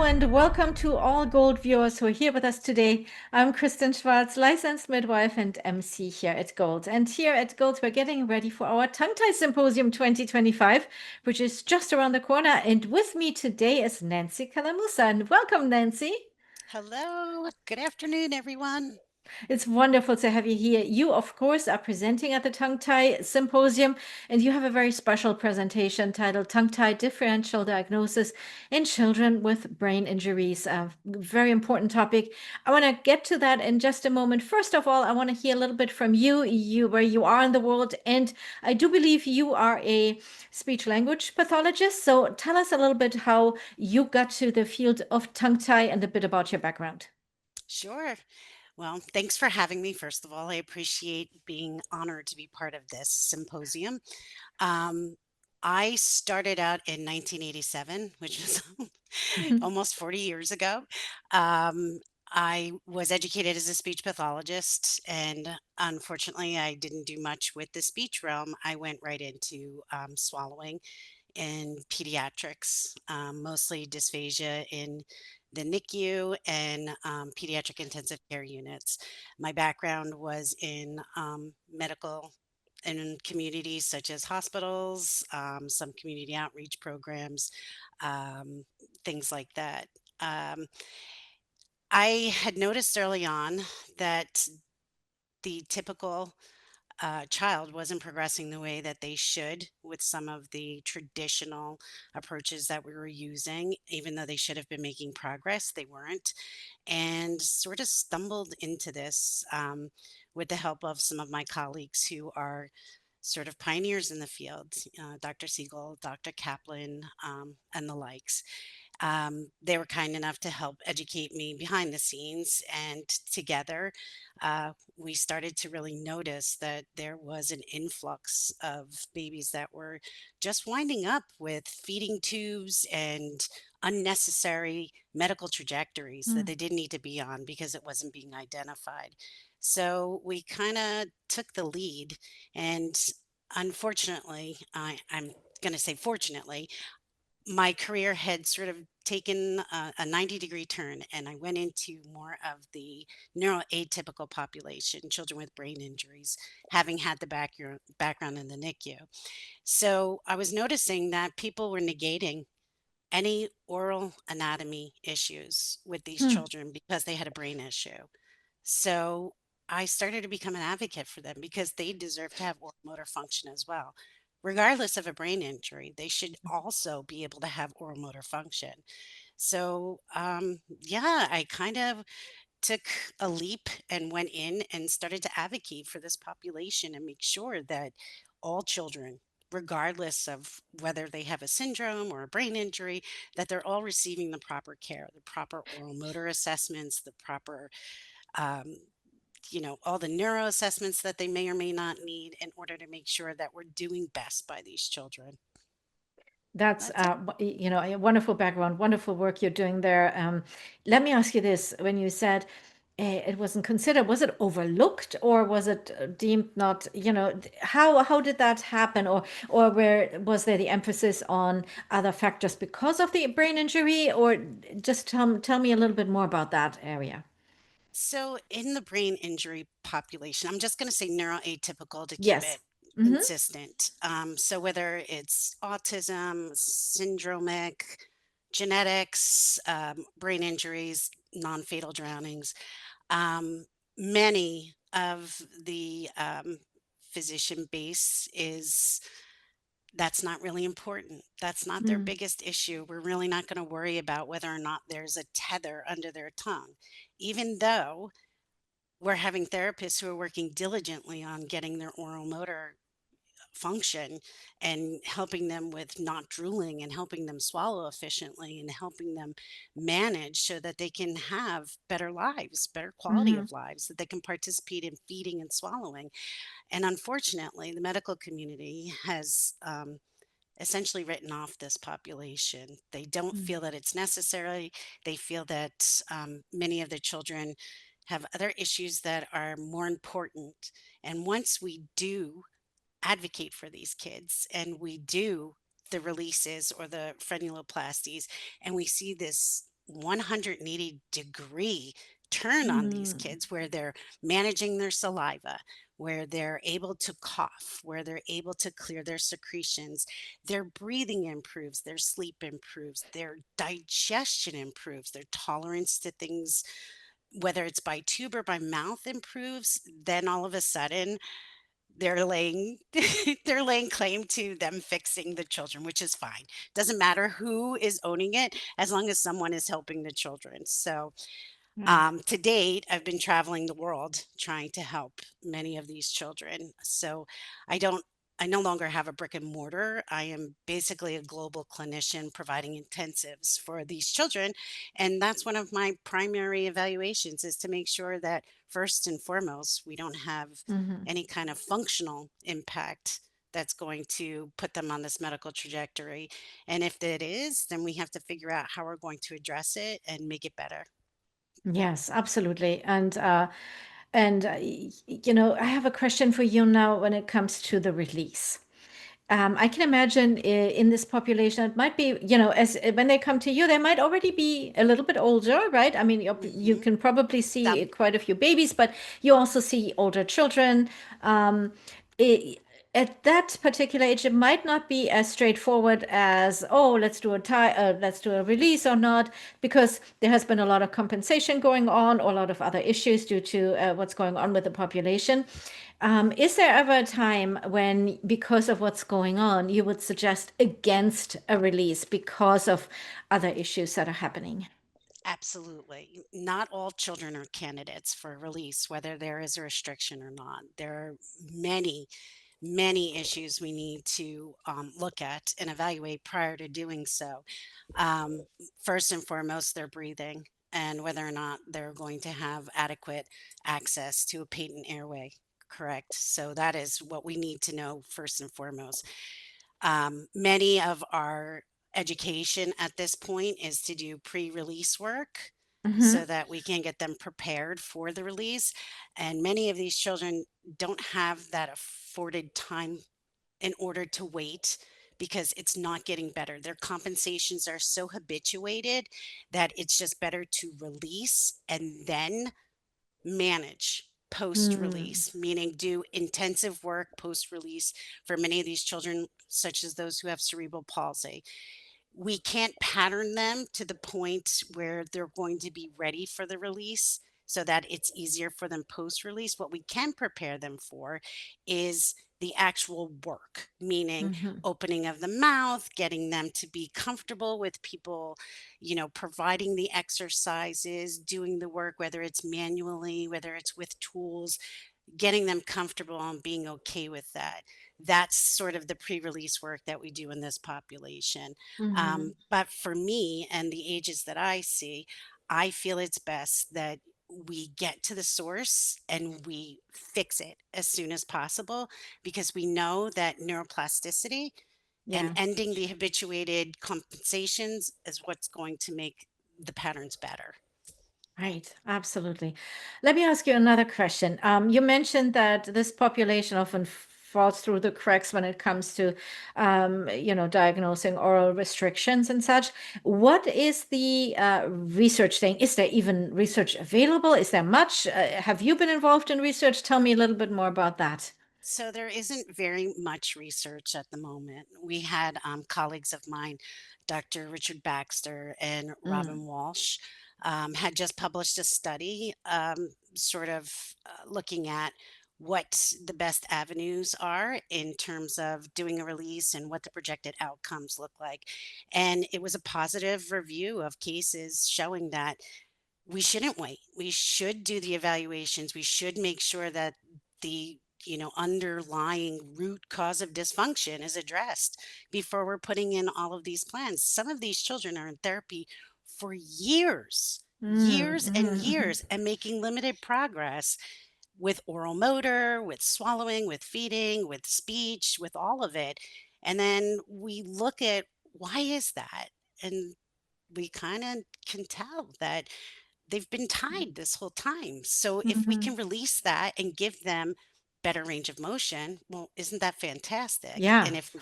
and welcome to all Gold viewers who are here with us today. I'm Kristen Schwarz, licensed midwife and MC here at Gold. And here at Gold, we're getting ready for our Tongue Tie Symposium 2025, which is just around the corner. And with me today is Nancy Calamusa. And welcome, Nancy. Hello, good afternoon, everyone. It's wonderful to have you here. You, of course, are presenting at the Tongue Tie Symposium, and you have a very special presentation titled Tongue Tie Differential Diagnosis in Children with Brain Injuries. A very important topic. I want to get to that in just a moment. First of all, I want to hear a little bit from you where you are in the world. And I do believe you are a speech language pathologist. So tell us a little bit how you got to the field of tongue tie and a bit about your background. Sure. Well, thanks for having me. First of all, I appreciate being honored to be part of this symposium. Um, I started out in 1987, which was almost 40 years ago. Um, I was educated as a speech pathologist, and unfortunately, I didn't do much with the speech realm. I went right into swallowing in pediatrics, mostly dysphagia in the NICU and pediatric intensive care units. My background was in medical and in communities such as hospitals, some community outreach programs, um, things like that. Um, I had noticed early on that the typical child wasn't progressing the way that they should with some of the traditional approaches that we were using, even though they should have been making progress, they weren't. And sort of stumbled into this with the help of some of my colleagues who are sort of pioneers in the field, Dr. Siegel, Dr. Kaplan, and the likes. They were kind enough to help educate me behind the scenes, and together we started to really notice that there was an influx of babies that were just winding up with feeding tubes and unnecessary medical trajectories that Mm. they didn't need to be on because it wasn't being identified. So we kind of took the lead, and unfortunately, I'm going to say fortunately, my career had sort of taken a 90-degree turn, and I went into more of the neuroatypical population, children with brain injuries, having had the background in the NICU. So I was noticing that people were negating any oral anatomy issues with these Hmm. children because they had a brain issue. So I started to become an advocate for them because they deserve to have oral motor function as well. Regardless of a brain injury, they should also be able to have oral motor function. So, yeah, I kind of took a leap and went in and started to advocate for this population and make sure that all children, regardless of whether they have a syndrome or a brain injury, that they're all receiving the proper care, the proper oral motor assessments, the proper um, all the neuro assessments that they may or may not need in order to make sure that we're doing best by these children. That's That's it. a wonderful background, wonderful work you're doing there. Let me ask you this: when you said it wasn't considered, was it overlooked or was it deemed not? How did that happen, or where was there the emphasis on other factors because of the brain injury, or just tell me a little bit more about that area? So, in the brain injury population, I'm just going to say neuroatypical to keep Yes. it Mm-hmm. consistent. So, whether it's autism, syndromic, genetics, brain injuries, non fatal drownings, um, many of the physician base is that's not really important. That's not their Mm. biggest issue. We're really not going to worry about whether or not there's a tether under their tongue, even though we're having therapists who are working diligently on getting their oral motor function and helping them with not drooling and helping them swallow efficiently and helping them manage so that they can have better lives, better quality Mm-hmm. of lives, that they can participate in feeding and swallowing. And unfortunately, the medical community has essentially written off this population. They don't feel that it's necessary. They feel that many of the children have other issues that are more important. And once we do advocate for these kids and we do the releases or the frenuloplasties and we see this 180-degree turn on these Mm, kids where they're managing their saliva, where they're able to cough, where they're able to clear their secretions, their breathing improves, their sleep improves, their digestion improves, their tolerance to things, whether it's by tube or by mouth, improves. Then all of a sudden they're laying they're laying claim to them fixing the children, which is fine. Doesn't matter who is owning it as long as someone is helping the children. So right. to date, I've been traveling the world trying to help many of these children. So I don't, I no longer have a brick and mortar. I am basically a global clinician providing intensives for these children. And that's one of my primary evaluations, is to make sure that first and foremost, we don't have Hmm. any kind of functional impact that's going to put them on this medical trajectory. And if it is, then we have to figure out how we're going to address it and make it better. Yes, absolutely. And I have a question for you now when it comes to the release. I can imagine in this population, it might be, as when they come to you, they might already be a little bit older, right? I mean, you Hmm. can probably see Some. quite a few babies, but you also see older children. Um, i at that particular age, it might not be as straightforward as, oh, let's do a release or not, because there has been a lot of compensation going on, or a lot of other issues due to what's going on with the population. Is there ever a time when, because of what's going on, you would suggest against a release because of other issues that are happening? Absolutely. Not all children are candidates for release, whether there is a restriction or not. There are many, many issues we need to look at and evaluate prior to doing so. Um, First and foremost, their breathing and whether or not they're going to have adequate access to a patent airway. Correct. So that is what we need to know first and foremost. Many of our education at this point is to do pre-release work so Hmm. that we can get them prepared for the release. And many of these children don't have that afforded time in order to wait because it's not getting better. Their compensations are so habituated that it's just better to release and then manage post Mm. release, meaning do intensive work post release for many of these children, such as those who have cerebral palsy. We can't pattern them to the point where they're going to be ready for the release so that it's easier for them post release. What we can prepare them for is the actual work, meaning Hmm. opening of the mouth, getting them to be comfortable with people, providing the exercises, doing the work, whether it's manually, whether it's with tools, getting them comfortable and being okay with that. That's sort of the pre-release work that we do in this population. Hmm. But for me and the ages that I see, I feel it's best that we get to the source and we fix it as soon as possible, because we know that neuroplasticity and Yeah. ending the habituated compensations is what's going to make the patterns better. Right, absolutely. Let me ask you another question. You mentioned that this population often falls through the cracks when it comes to, diagnosing oral restrictions and such. What is the research thing? Is there even research available? Is there much? Have you been involved in research? Tell me a little bit more about that. So there isn't very much research at the moment. We had colleagues of mine, Dr. Richard Baxter and Mm. Robin Walsh, had just published a study, sort of looking at what the best avenues are in terms of doing a release and what the projected outcomes look like. And it was a positive review of cases showing that we shouldn't wait. We should do the evaluations. We should make sure that the underlying root cause of dysfunction is addressed before we're putting in all of these plans. Some of these children are in therapy for years, Mm, years and mhm, mhm. years, and making limited progress with oral motor, with swallowing, with feeding, with speech, with all of it. And then we look at, why is that? And we kind of can tell that they've been tied this whole time. So if we Mhm. can release that and give them better range of motion, well, isn't that fantastic? Yeah. And if we,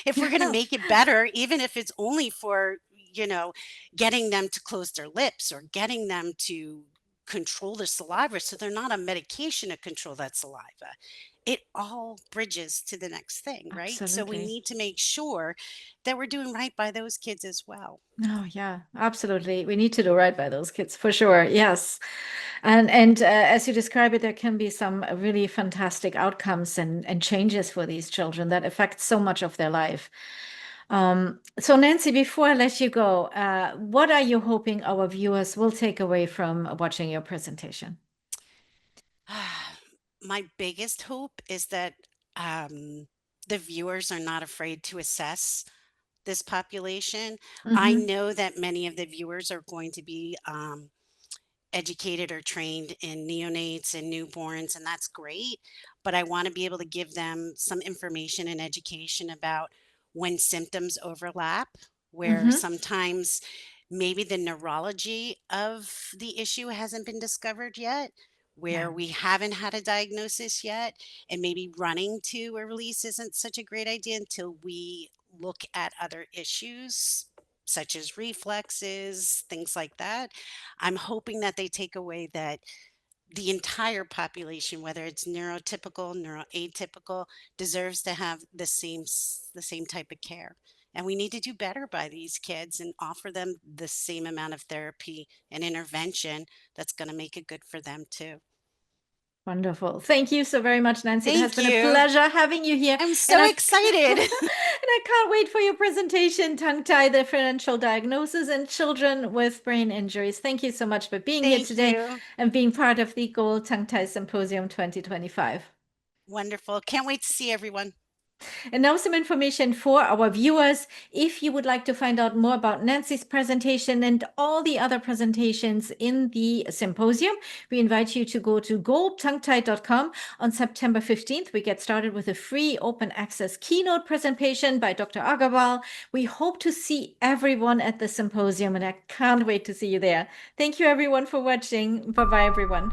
if we're going to make it better, even if it's only for, getting them to close their lips or getting them to control their saliva so they're not on medication to control that saliva. It all bridges to the next thing, right? So we Absolutely. need to make sure that we're doing right by those kids as well. Oh, yeah, absolutely. We need to do right by those kids for sure. Yes. And as you describe it, there can be some really fantastic outcomes and changes for these children that affect so much of their life. So Nancy, before I let you go, what are you hoping our viewers will take away from watching your presentation? My biggest hope is that the viewers are not afraid to assess this population. I Mm-hmm. know that many of the viewers are going to be educated or trained in neonates and newborns, and that's great. But I want to be able to give them some information and education about when symptoms overlap, where Mm-hmm. sometimes maybe the neurology of the issue hasn't been discovered yet, Yeah, where we haven't had a diagnosis yet, and maybe running to a release isn't such a great idea until we look at other issues such as reflexes, things like that. I'm hoping that they take away that the entire population, whether it's neurotypical, neuroatypical, deserves to have the same type of care. And we need to do better by these kids and offer them the same amount of therapy and intervention that's going to make it good for them too. wonderful. Thank you so very much, Nancy. It has Thank been a you. pleasure having you here. I'm And so I and excited. I can't wait for your presentation, tongue-tie differential diagnosis in children with brain injuries. Thank you so much for being here Thank today you. and being part of the Gold Tongue-Tie Symposium 2025. Wonderful. Can't wait to see everyone. And now some information for our viewers. If you would like to find out more about Nancy's presentation and all the other presentations in the symposium, we invite you to go to goldtonguetie.com. On September 15th, we get started with a free open access keynote presentation by Dr. Agarwal. We hope to see everyone at the symposium, and I can't wait to see you there. Thank you everyone for watching. Bye-bye, everyone.